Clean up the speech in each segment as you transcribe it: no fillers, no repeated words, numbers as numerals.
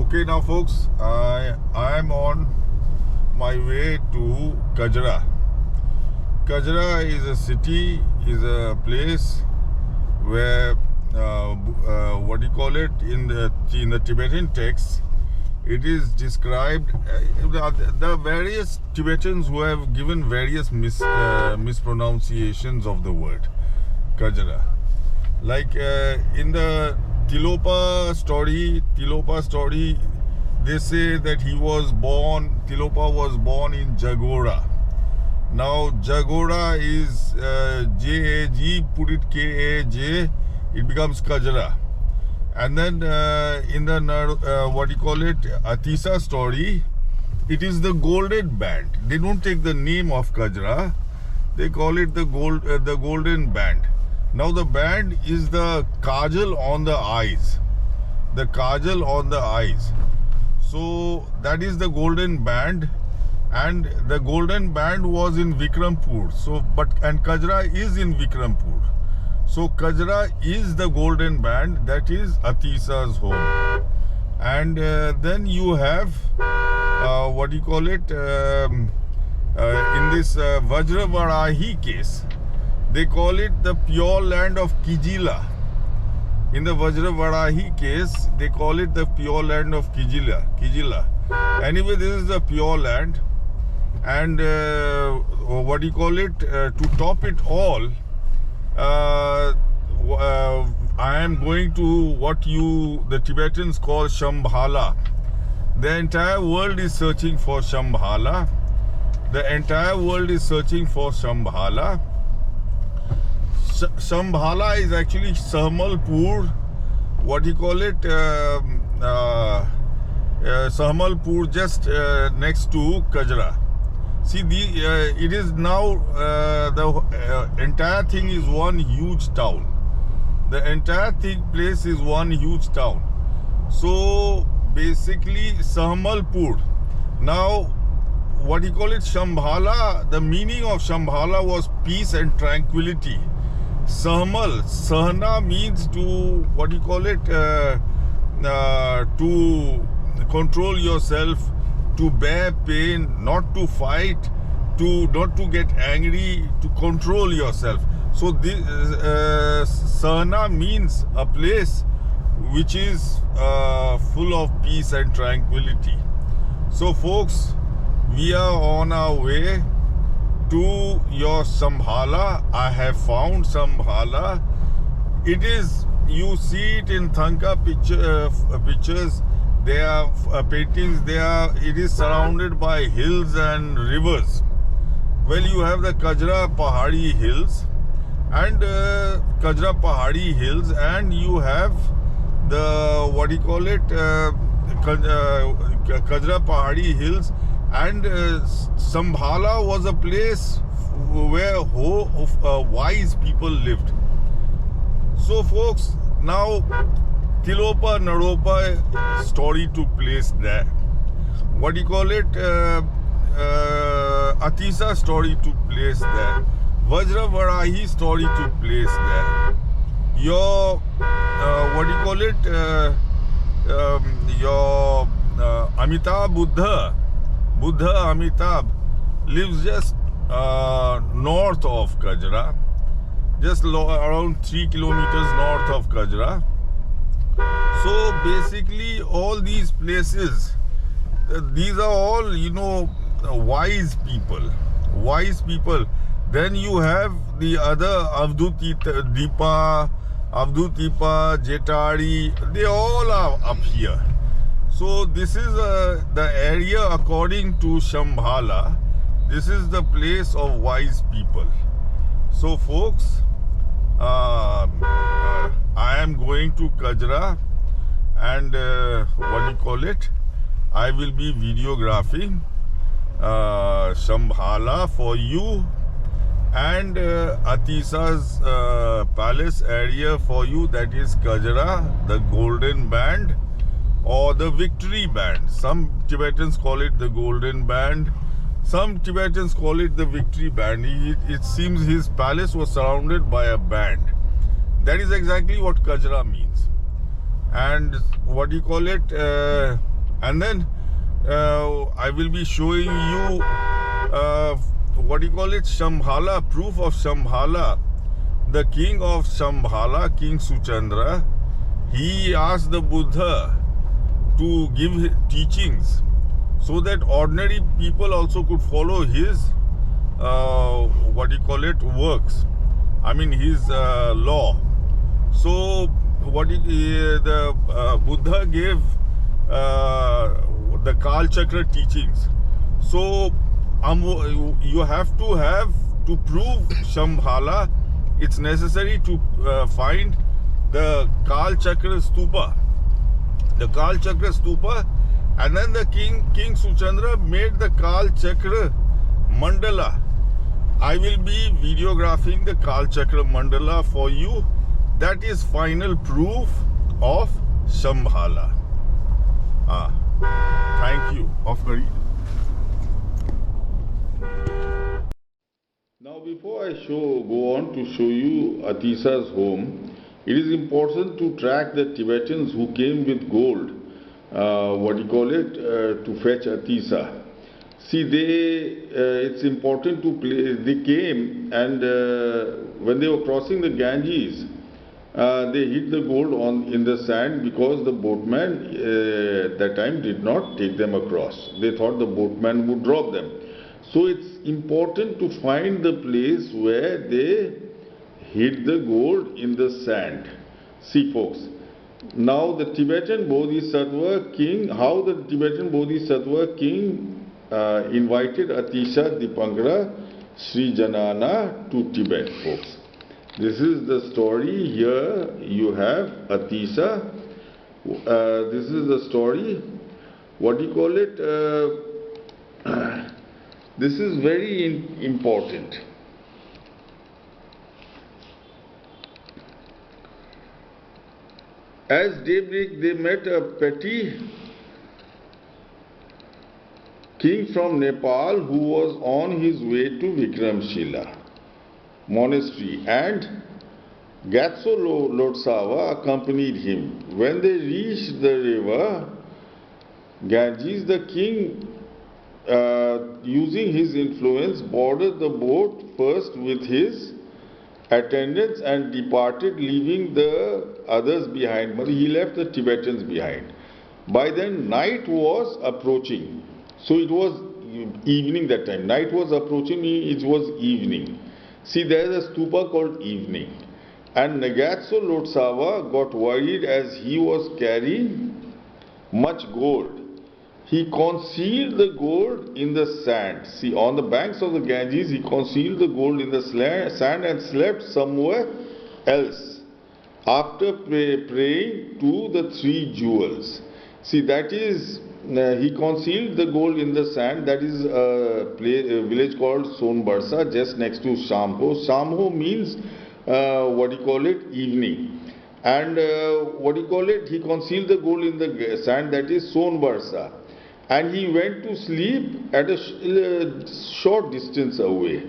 Okay, now folks, I am on my way to Kajra. Kajra is a city, is a place where what do you call it in the Tibetan text? It is described the various Tibetans who have given various mispronunciations of the word Kajra. Like in the Tilopa story, they say that Tilopa was born in Jagora. Now Jagora is J-A-G, put it K-A-J, it becomes Kajra. And then in the Atisa story, it is the golden band. They don't take the name of Kajra, they call it the golden band. Now the band is the kajal on the eyes. The kajal on the eyes. So that is the golden band, and the golden band was in Vikrampur. And Kajra is in Vikrampur. So Kajra is the golden band, that is Atisa's home. And then you have in this Vajravarahi case, they call it the pure land of Kijila. In the Vajravarahi case, they call it the pure land of Kijila. Anyway, this is the pure land. And to top it all, I am going to what the Tibetans call Shambhala. The entire world is searching for Shambhala. Shambhala is actually Sahmalpur. Sahmalpur just next to Kajra. See, it is now the entire thing is one huge town. The entire place is one huge town. So basically, Sahmalpur. Now, Shambhala, the meaning of Shambhala was peace and tranquility. Sahna means to to control yourself, to bear pain, not to fight, not to get angry, to control yourself. So this Sahna means a place which is full of peace and tranquility. So folks, we are on our way to your Shambhala. I have found Shambhala. It is, you see it in Thanka pictures. There are paintings. It is surrounded by hills and rivers. Well, you have the Kajra Pahadi hills, and Kajra Pahadi hills. And Shambhala was a place where wise people lived. So folks, now Tilopa Naropa story took place there. Atisa story took place there. Vajravarahi story took place there. Your Amitabh Buddha Amitabh lives just north of Kajra, just around 3 kilometers north of Kajra. So basically, all these places, these are all, wise people. Then you have the other Avdutipa, Jetari, they all are up here. So this is the area according to Shambhala. This is the place of wise people. So folks, I am going to Kajra, and I will be videographing Shambhala for you, and Atisa's palace area for you, that is Kajra, the golden band, or the victory band. Some Tibetans call it the golden band. Some Tibetans call it the victory band. It seems his palace was surrounded by a band. That is exactly what Kajra means. And And then I will be showing you what do you call it, Shambhala, proof of Shambhala. The king of Shambhala, King Suchandra, he asked the Buddha to give his teachings so that ordinary people also could follow his what do you call it, works. I mean his law. So the Buddha gave the Kal Chakra teachings. So you have to prove Shambhala. It's necessary to find the Kal Chakra stupa. The Kal Chakra stupa, and then the King Suchandra made the Kal Chakra mandala. I will be videographing the Kal Chakra mandala for you. That is final proof of Shambhala. Thank you. Off Gari. Now before I go on to show you Atisa's home, it is important to track the Tibetans who came with gold, to fetch Atisa. See, it's important to they came, and when they were crossing the Ganges, they hid the gold in the sand because the boatman at that time did not take them across. They thought the boatman would drop them. So it's important to find the place where they hid the gold in the sand. See folks, now the Tibetan Bodhisattva king, how the Tibetan Bodhisattva king invited Atisa Dipankara Srijnana to Tibet, folks. This is the story. Here you have Atisa. This is the story. What do you call it? This is very important. As daybreak, they met a petty king from Nepal who was on his way to Vikramshila monastery, and Gatso Lotsava accompanied him. When they reached the river Ganges, the king, using his influence, boarded the boat first with his attendants and departed, leaving the others behind. But he left the Tibetans behind. By then night was approaching. So it was evening that time. Night was approaching, it was evening. See, there is a stupa called Evening. And Nagatso Lotsava got worried as he was carrying much gold. He concealed the gold in the sand. See, on the banks of the Ganges, he concealed the gold in the sand and slept somewhere else after praying to the three jewels. See, that is, he concealed the gold in the sand. That is a village called Sonbarsa, just next to Shamho. Shamho means, evening. And he concealed the gold in the sand, that is Sonbarsa. And he went to sleep at a short distance away.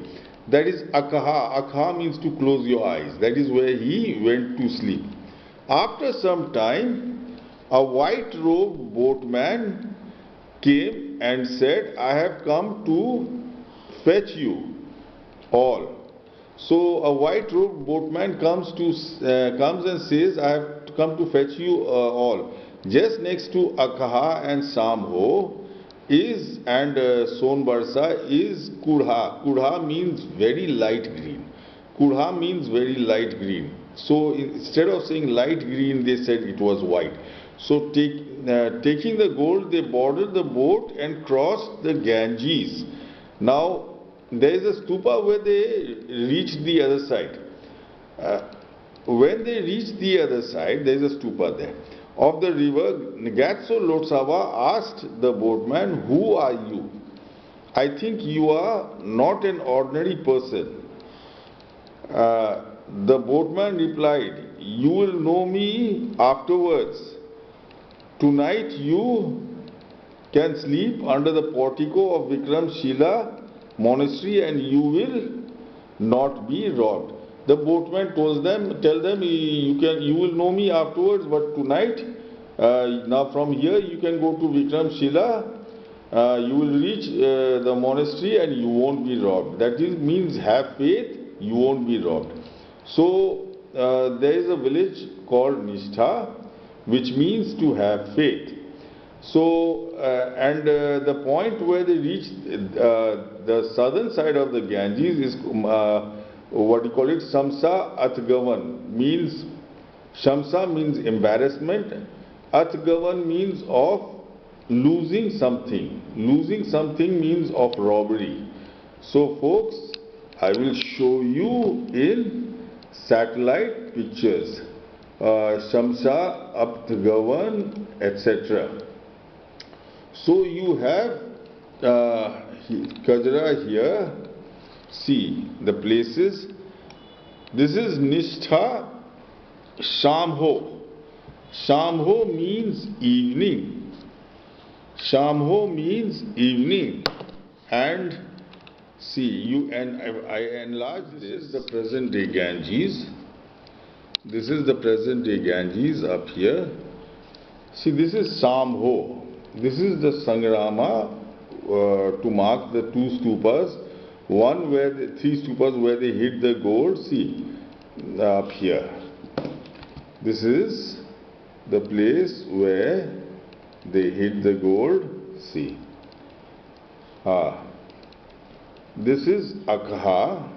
That is Akaha. Akaha means to close your eyes. That is where he went to sleep. After some time, a white-robed boatman came and said, I have come to fetch you all. So a white-robed boatman comes and says, I have come to fetch you all. Just next to Akaha and Samho and Sonbarsa is Kudha. Kudha means very light green. Kudha means very light green. So instead of saying light green, they said it was white. So taking the gold, they boarded the boat and crossed the Ganges. Now there is a stupa where they reached the other side. When they reached the other side, there is a stupa there of the river. Gatso Lotsava asked the boatman, who are you? I think you are not an ordinary person. The boatman replied, you will know me afterwards. Tonight you can sleep under the portico of Vikramshila monastery and you will not be robbed. The boatman tell them, you will know me afterwards, but tonight Now from here you can go to Vikramshila. You will reach the monastery and you won't be robbed. That is, means have faith, you won't be robbed. So there is a village called Nishtha, which means to have faith. So the point where they reach the southern side of the Ganges is what you call it, Shamsa Atgavan, means Shamsa means embarrassment, Atgavan means of losing something. Losing something means of robbery. So folks, I will show you in satellite pictures, Shamsa, Aptgavan, etc. So you have Kajra here. See the places. This is Nishtha Shamho. Shamho means evening. Shamho means evening. And see, I enlarge this is the present day Ganges. This is the present day Ganges up here. See, this is Shamho. This is the Sangrama to mark the two stupas. Three stupas where they hid the gold. See, up here. This is the place where they hid the gold. See. This is Akha.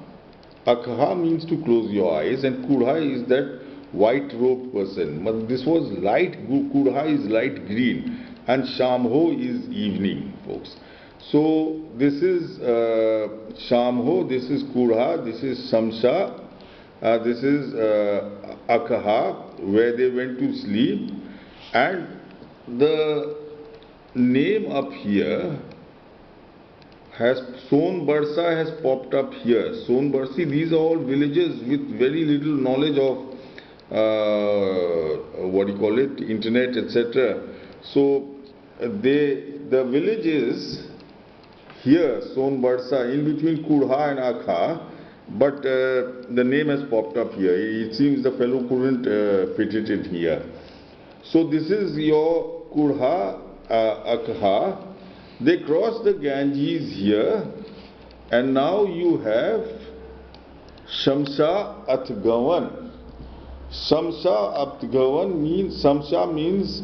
Akha means to close your eyes, and Kudha is that white robed person. But this was light, Kudha is light green, and Shamho is evening, folks. So this is Shamho, this is Kudha, this is Shamsa, this is Akha, where they went to sleep, and the name up here has Sonbarsa has popped up here. Sonbarsi, these are all villages with very little knowledge of internet, etc. So the villages here, Sonbarsa, in between Kudha and Akha, but the name has popped up here. It seems the fellow couldn't fit it in here. So this is your Kudha, Akha. They cross the Ganges here, and now you have Shamsa Atgavan. Shamsa Atgavan means, Shamsa means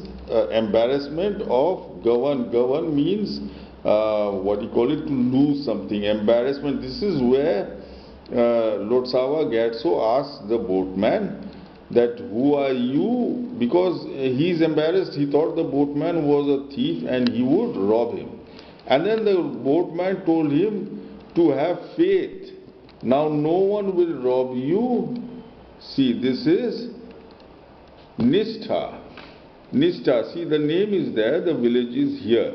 embarrassment of Gavan. Gavan means to lose something, embarrassment. This is where Lord Sava Gatso asked the boatman that who are you, because he is embarrassed. He thought the boatman was a thief and he would rob him. And then the boatman told him to have faith. Now no one will rob you. See, this is Nishtha. Nishtha, see, the name is there, the village is here.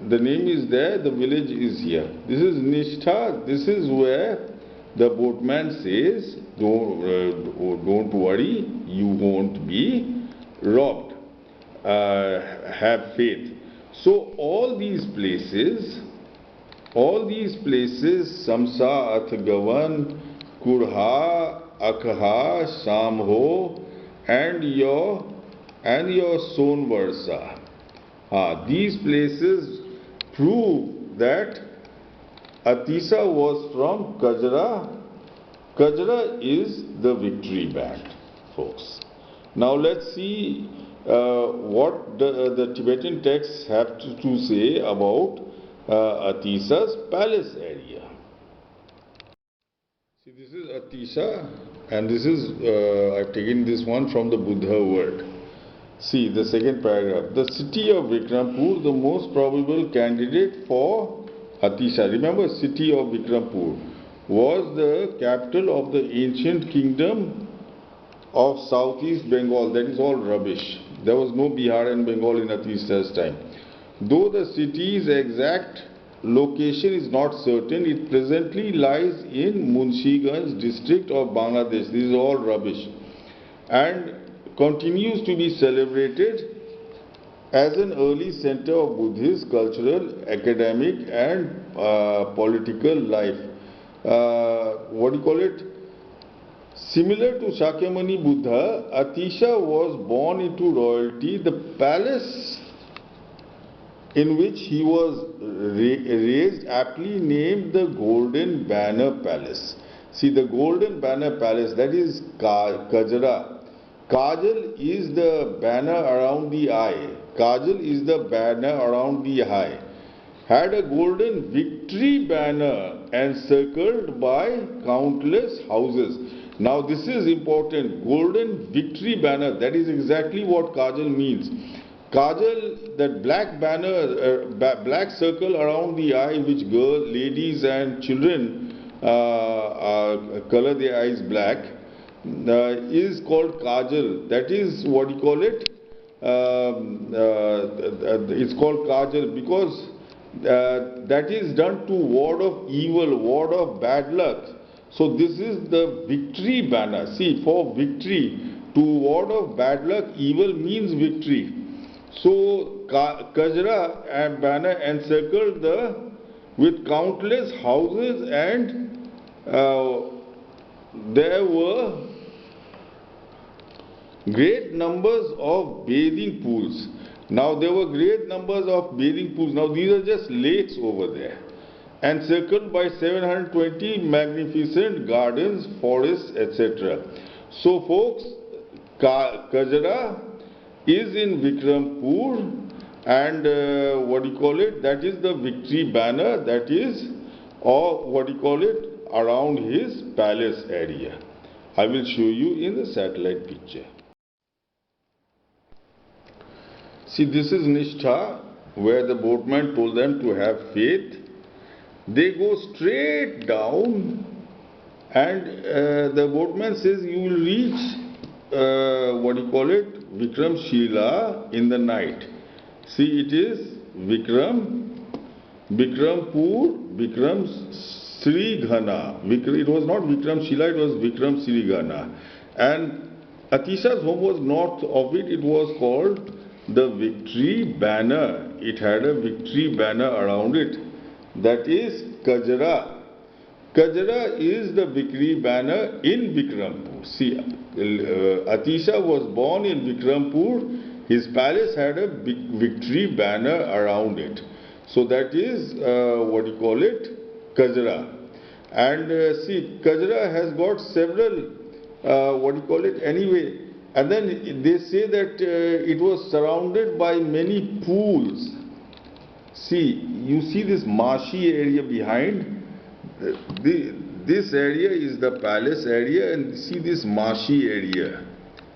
The name is there, the village is here. This is Nishtha. This is where the boatman says, don't worry, you won't be robbed. Have faith. So all these places, Samsa, Atgavan, Kurha, Akha, Shamho, and your Sonvarsa. These places prove that Atisa was from Kajra. Kajra is the victory band, folks. Now let's see what the Tibetan texts have to say about Atisa's palace area. See, this is Atisa, and this is, I've taken this one from the Buddha word. See, the second paragraph. The city of Vikrampur, the most probable candidate for Atisa. Remember, city of Vikrampur was the capital of the ancient kingdom of southeast Bengal. That is all rubbish. There was no Bihar and Bengal in Atisa's time. Though the city's exact location is not certain, it presently lies in Munshigunj district of Bangladesh. This is all rubbish. And continues to be celebrated as an early center of Buddhist, cultural, academic and political life. Similar to Shakyamuni Buddha, Atisa was born into royalty. The palace in which he was raised, aptly named the Golden Banner Palace. See, the Golden Banner Palace, that is Kajra. Kajal is the banner around the eye. Kajal is the banner around the eye. Had a golden victory banner encircled by countless houses. Now this is important. Golden victory banner, that is exactly what Kajal means. Kajal, that black banner, black circle around the eye which girls, ladies and children color their eyes black, is called Kajal. That is what you call it. It's called Kajal because that is done to ward off evil, ward off bad luck. So this is the victory banner. See, for victory, to ward off bad luck, evil means victory. So Kajra and banner encircled with countless houses, and there were great numbers of bathing pools. Now there were great numbers of bathing pools. Now these are just lakes over there, encircled by 720 magnificent gardens, forests, etc. So folks, Kajra is in Vikrampur, and what do you call it? That is the victory banner, that is, or what do you call it, around his palace area. I will show you in the satellite picture. See, this is Nishtha, where the boatman told them to have faith. They go straight down, and the boatman says you will reach, what do you call it, Vikramshila in the night. See, it is Bikrampur, Vikram Srighana. It was not Vikramshila, it was Vikram Srighana. And Atisa's home was north of it. It was called the Victory Banner. It had a victory banner around it. That is Kajra. Kajra is the victory banner in Bikrampur. See, Atisa was born in Bikrampur. His palace had a big victory banner around it. So that is, what do you call it, Kajra. And see, Kajra has got several, what do you call it, anyway. And then they say that it was surrounded by many pools. See, you see this marshy area behind. This area is the palace area, and see this marshy area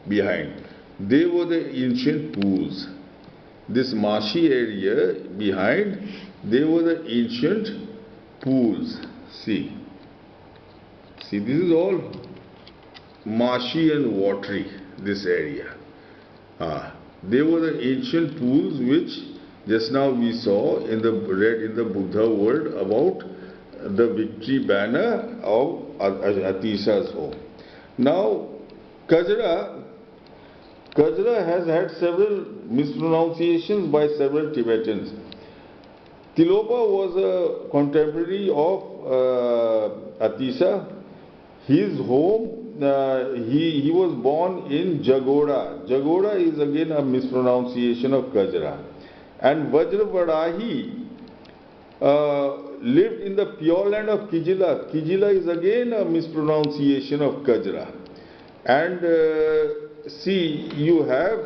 behind. They were the ancient pools. This marshy area behind, they were the ancient pools. See, this is all marshy and watery, this area. They were the ancient pools which just now we saw in the read in the Buddha word about the victory banner of Atisa's home. Now, Kajra has had several mispronunciations by several Tibetans. Tilopa was a contemporary of Atisa. His home, he was born in Jagoda. Jagoda is again a mispronunciation of Kajra. And Vajravadahi lived in the pure land of Kijila. Kijila is again a mispronunciation of Kajra. And see, you have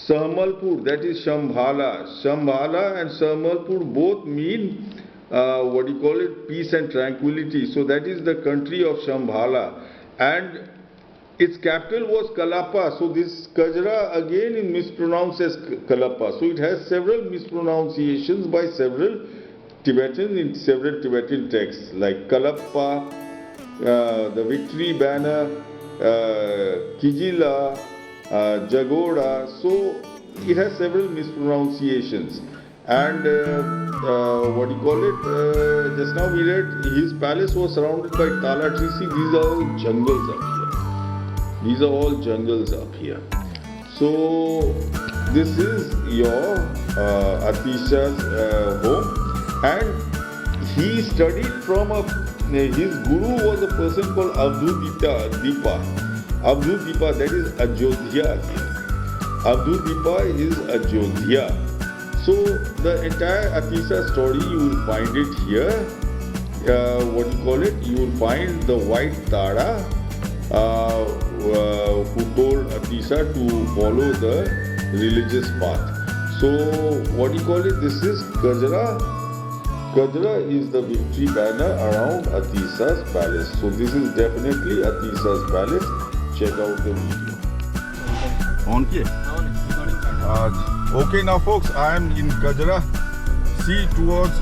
Sahmalpur, that is Shambhala. Shambhala and Sahmalpur both mean, what do you call it, peace and tranquility. So that is the country of Shambhala. And its capital was Kalapa. So this Kajra again is mispronounced as Kalapa. So it has several mispronunciations by several Tibetans in several Tibetan texts, like Kalapa, the Victory Banner, Kijila, Jagoda. So it has several mispronunciations. And what do you call it? Just now we read his palace was surrounded by tala trees. See, these are all jungles up here. These are all jungles up here. So this is your Atisa's home, and he studied from a his guru was a person called Dipa. Abdul Dipa, that is Ajodhya. Abdul Dipa is Ajodhya. So the entire Atisa story, you will find it here. What you call it? You will find the white Tara who told Atisa to follow the religious path. So what you call it? This is Kajra. Kajra is the victory banner around Atisa's palace. So this is definitely Atisa's palace. Check out the video. On kiya? Okay, now folks, I am in Kajra. See towards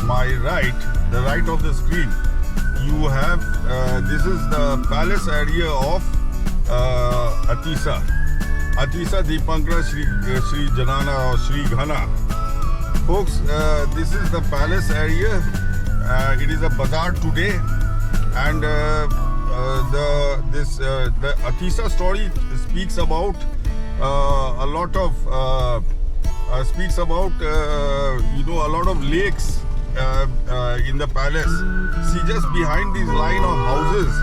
my right, the right of the screen, you have this is the palace area of Atisa. Atisa Dipankara Srijnana or Srighana. Folks, this is the palace area. It is a bazaar today, and the Atisa story speaks about a lot of a lot of lakes in the palace. See, just behind this line of houses,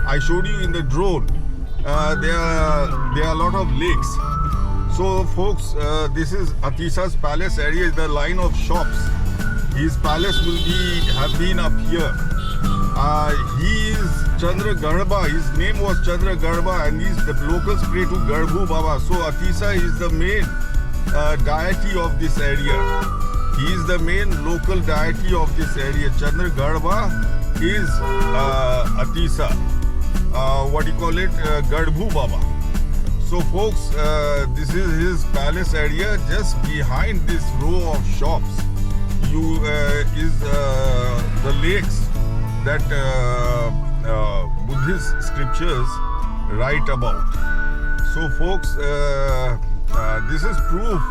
I showed you in the drone. There are a lot of lakes. So, folks, this is Atisa's palace area. The line of shops. His palace will have been up here. He is Chandra Garbha. His name was Chandra Garbha, and the locals pray to Garbhu Baba. So Atisa is the main deity of this area. He is the main local deity of this area. Chandra Garbha is Atisa. What you call it? Garbhu Baba. So folks, this is his palace area. Just behind this row of shops, is the lakes that Buddhist scriptures write about. So folks, this is proof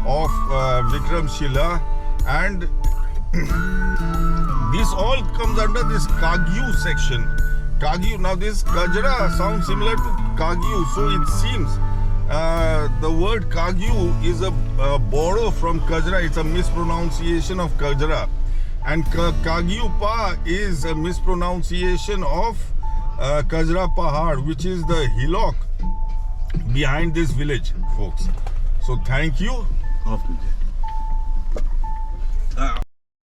of Vikramshila, and this all comes under this Kagyu section. Kagyu, now this Kajra sounds similar to Kagyu, so it seems the word Kagyu is a borrow from Kajra. It's a mispronunciation of Kajra. And Kagyupa is a mispronunciation of Kajra Pahad, which is the hillock behind this village, folks. So thank you.